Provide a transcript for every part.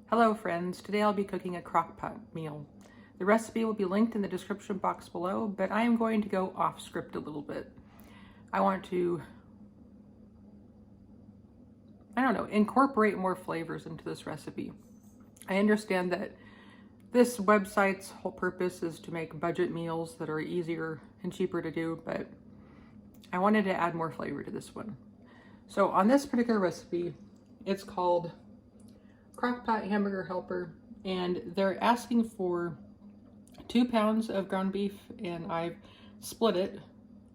Hello friends, today I'll be cooking a crockpot meal. The recipe will be linked in the description box below, but I am going to go off script a little bit. I want to, incorporate more flavors into this recipe. I understand that this website's whole purpose is to make budget meals that are easier and cheaper to do, but I wanted to add more flavor to this one. So on this particular recipe, it's called Crockpot Hamburger Helper, and they're asking for 2 pounds of ground beef, and I've split it.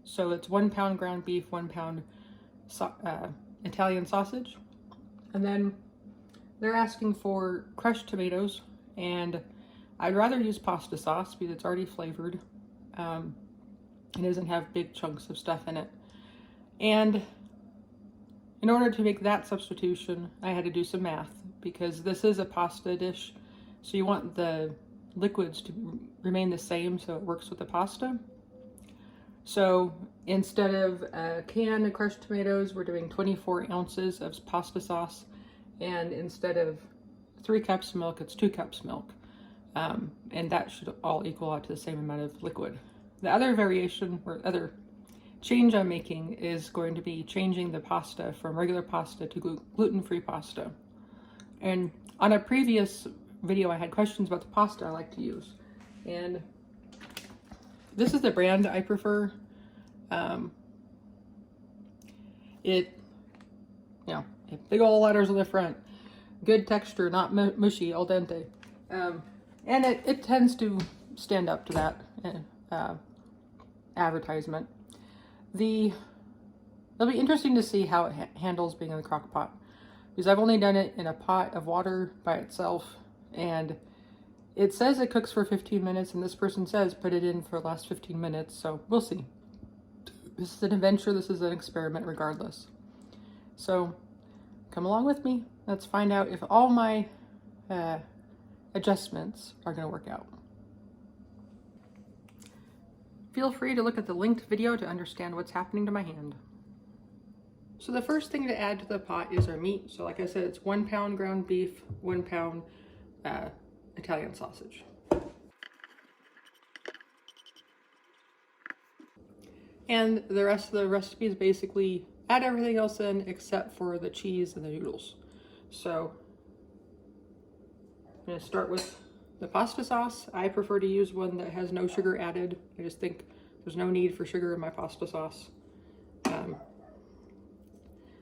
So it's 1 pound ground beef, 1 pound Italian sausage. And then they're asking for crushed tomatoes, and I'd rather use pasta sauce because it's already flavored. It doesn't have big chunks of stuff in it. And in order to make that substitution, I had to do some math because this is a pasta dish. So you want the liquids to remain the same so it works with the pasta. So instead of a can of crushed tomatoes, we're doing 24 ounces of pasta sauce. And instead of 3 cups of milk, it's 2 cups milk. And that should all equal out to the same amount of liquid. The other variation or other change I'm making is going to be changing the pasta from regular pasta to gluten-free pasta. And on a previous video, I had questions about the pasta I like to use. And this is the brand I prefer. Big old letters on the front. Good texture, not mushy, al dente. And it tends to stand up to that advertisement. It'll be interesting to see how it handles being in the crock pot, because I've only done it in a pot of water by itself, and it says it cooks for 15 minutes, and this person says put it in for the last 15 minutes, so we'll see. This is an adventure, this is an experiment regardless. So come along with me. Let's find out if all my adjustments are going to work out. Feel free to look at the linked video to understand what's happening to my hand. So the first thing to add to the pot is our meat. So like I said, it's 1 pound ground beef, 1 pound Italian sausage. And the rest of the recipe is basically add everything else in except for the cheese and the noodles. So I'm going to start with the pasta sauce. I prefer to use one that has no sugar added. I just think there's no need for sugar in my pasta sauce.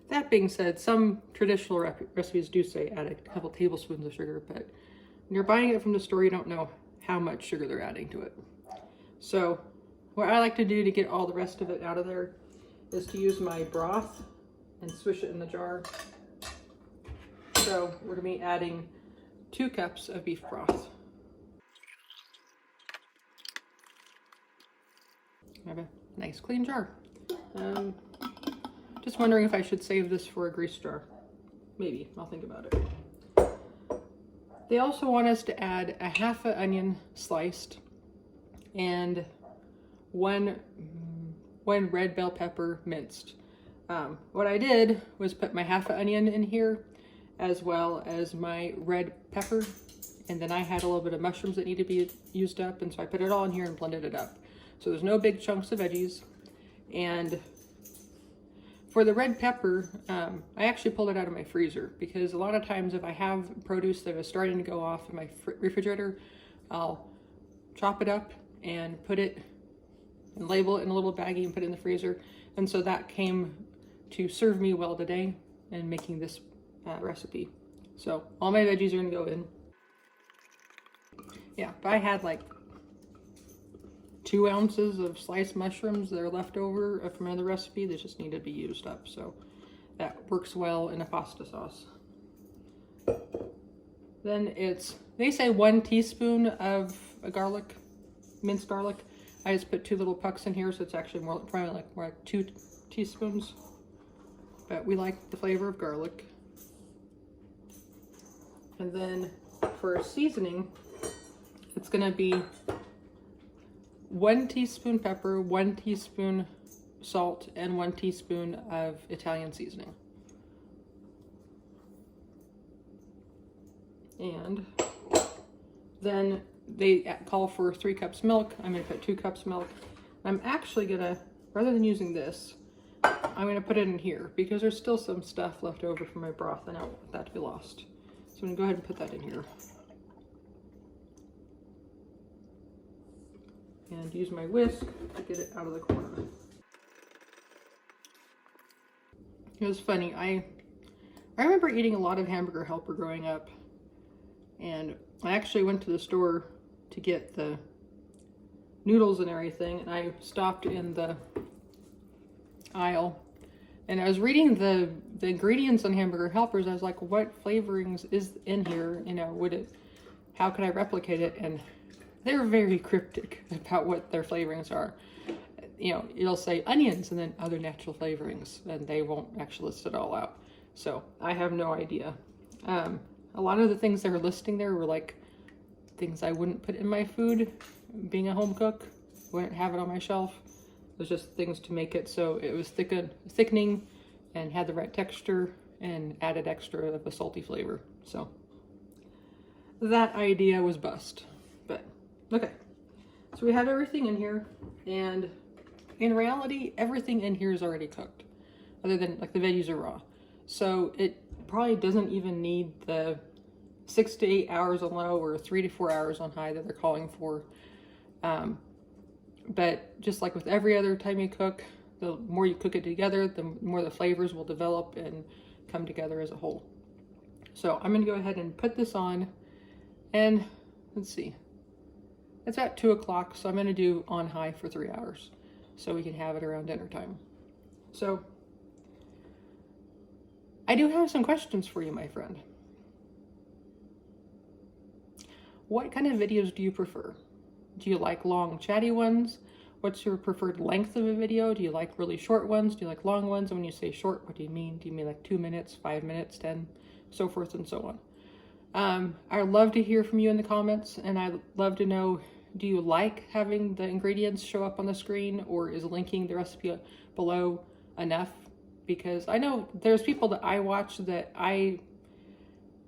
That being said, some traditional recipes do say add a couple tablespoons of sugar, but when you're buying it from the store, you don't know how much sugar they're adding to it. So what I like to do to get all the rest of it out of there is to use my broth and swish it in the jar. So we're going to be adding 2 cups of beef broth. I have a nice clean jar. Just wondering if I should save this for a grease jar. Maybe, I'll think about it. They also want us to add a half an onion sliced and one red bell pepper minced. What I did was put my half an onion in here as well as my red pepper, and then I had a little bit of mushrooms that need to be used up, and so I put it all in here and blended it up. So there's no big chunks of veggies. And for the red pepper, I actually pulled it out of my freezer because a lot of times if I have produce that is starting to go off in my refrigerator, I'll chop it up and put it and label it in a little baggie and put it in the freezer. And so that came to serve me well today in making this recipe. So all my veggies are gonna go in. Yeah, if I had like 2 ounces of sliced mushrooms that are left over from another recipe that just need to be used up. So that works well in a pasta sauce. Then they say 1 teaspoon of garlic, minced garlic. I just put 2 little pucks in here, so it's actually probably more like 2 teaspoons. But we like the flavor of garlic. And then for seasoning, it's gonna be 1 teaspoon pepper, 1 teaspoon salt, and 1 teaspoon of Italian seasoning. And then they call for 3 cups milk. I'm gonna put 2 cups milk. I'm actually gonna, rather than using this, I'm gonna put it in here because there's still some stuff left over from my broth and I don't want that to be lost. So I'm gonna go ahead and put that in here. And use my whisk to get it out of the corner. It was funny, I remember eating a lot of Hamburger Helper growing up, and I actually went to the store to get the noodles and everything, and I stopped in the aisle and I was reading the ingredients on Hamburger Helpers. I was like, what flavorings is in here? You know, how can I replicate it? And they're very cryptic about what their flavorings are. You know, it'll say onions and then other natural flavorings, and they won't actually list it all out. So I have no idea. A lot of the things they were listing there were like things I wouldn't put in my food. Being a home cook, wouldn't have it on my shelf. It was just things to make it so it was thickening and had the right texture and added extra of a salty flavor. So that idea was bust. But okay, so we have everything in here, and in reality, everything in here is already cooked, other than like the veggies are raw. So it probably doesn't even need the 6 to 8 hours on low or 3 to 4 hours on high that they're calling for. But just like with every other time you cook, the more you cook it together, the more the flavors will develop and come together as a whole. So I'm gonna go ahead and put this on, and let's see, it's at 2 o'clock, so I'm gonna do on high for 3 hours so we can have it around dinner time. So I do have some questions for you, my friend. What kind of videos do you prefer? Do you like long chatty ones? What's your preferred length of a video? Do you like really short ones? Do you like long ones? And when you say short, what do you mean? Do you mean like 2 minutes, 5 minutes, 10, so forth and so on? I'd love to hear from you in the comments, and I'd love to know, do you like having the ingredients show up on the screen, or is linking the recipe below enough? Because I know there's people that I watch that I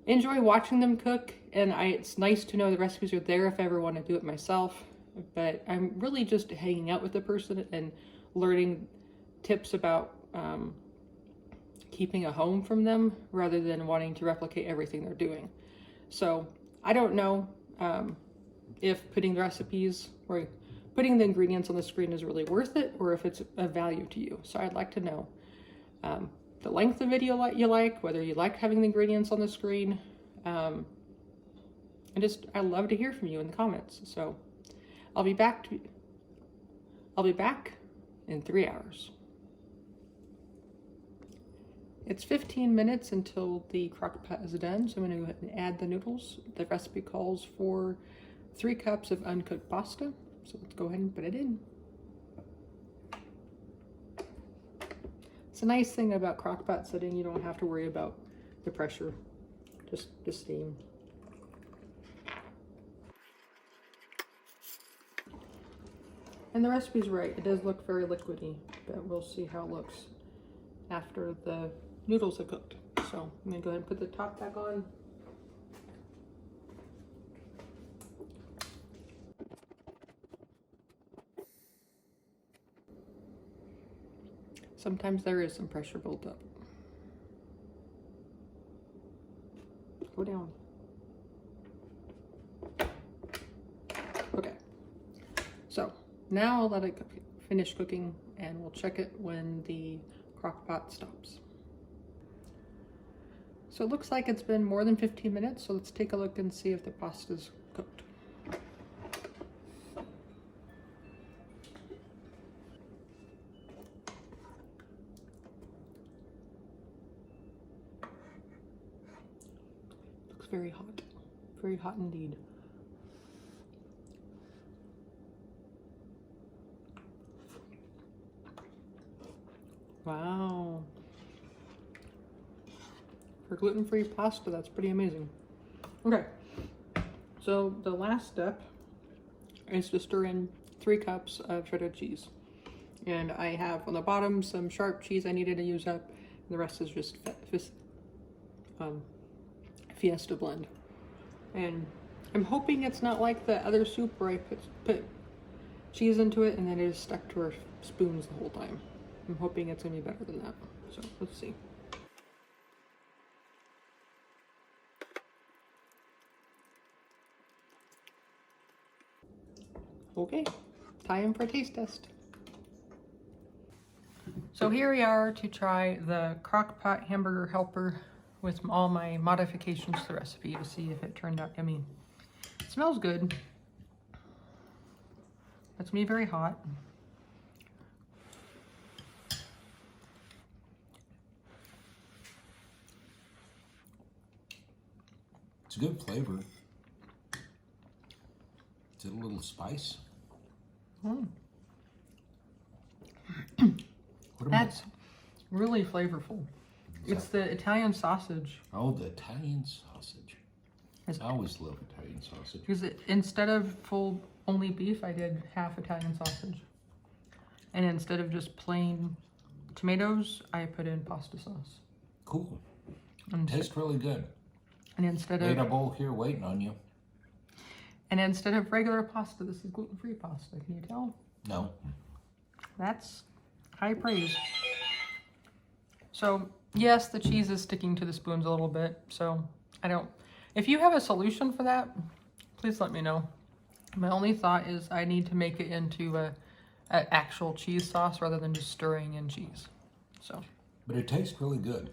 enjoy watching them cook, and it's nice to know the recipes are there if I ever want to do it myself. But I'm really just hanging out with the person and learning tips about keeping a home from them rather than wanting to replicate everything they're doing. So I don't know if putting the recipes or putting the ingredients on the screen is really worth it, or if it's of value to you. So I'd like to know the length of video you like, whether you like having the ingredients on the screen. And I love to hear from you in the comments. So I'll be back in 3 hours. It's 15 minutes until the Crockpot is done, so I'm going to go ahead and add the noodles. The recipe calls for 3 cups of uncooked pasta, so let's go ahead and put it in. It's a nice thing about Crockpot setting, you don't have to worry about the pressure, just steam. And the recipe's right, it does look very liquidy, but we'll see how it looks after the noodles have cooked. So I'm gonna go ahead and put the top back on. Sometimes there is some pressure built up. Go down. Okay, so now I'll let it finish cooking, and we'll check it when the Crockpot stops. So it looks like it's been more than 15 minutes, so let's take a look and see if the pasta's cooked. Looks very hot indeed. Wow. For gluten-free pasta, that's pretty amazing. Okay, so the last step is to stir in 3 cups of shredded cheese. And I have on the bottom some sharp cheese I needed to use up, and the rest is just Fiesta blend. And I'm hoping it's not like the other soup where I put cheese into it and then it is stuck to our spoons the whole time. I'm hoping it's gonna be better than that. So let's see. Okay, time for a taste test. So here we are to try the Crockpot hamburger helper with all my modifications to the recipe to see if it turned out yummy. It smells good. It's gonna be very hot. It's a good flavor. Is it a little spice? Mm. That's really flavorful. It's the Italian sausage. Oh, the Italian sausage. I always love Italian sausage. Because instead of full only beef, I did half Italian sausage. And instead of just plain tomatoes, I put in pasta sauce. Cool. And tastes really good. And instead of a bowl here waiting on you. And instead of regular pasta, this is gluten-free pasta. Can you tell? No. That's high praise. So yes, the cheese is sticking to the spoons a little bit. So if you have a solution for that, please let me know. My only thought is I need to make it into an actual cheese sauce rather than just stirring in cheese. So. But it tastes really good.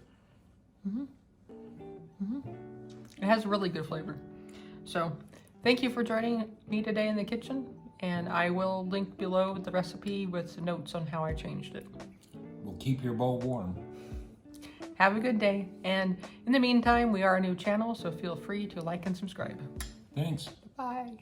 It has really good flavor. So thank you for joining me today in the kitchen, and I will link below the recipe with notes on how I changed it. We'll keep your bowl warm. Have a good day, and in the meantime, we are a new channel, so feel free to like and subscribe. Thanks. Bye.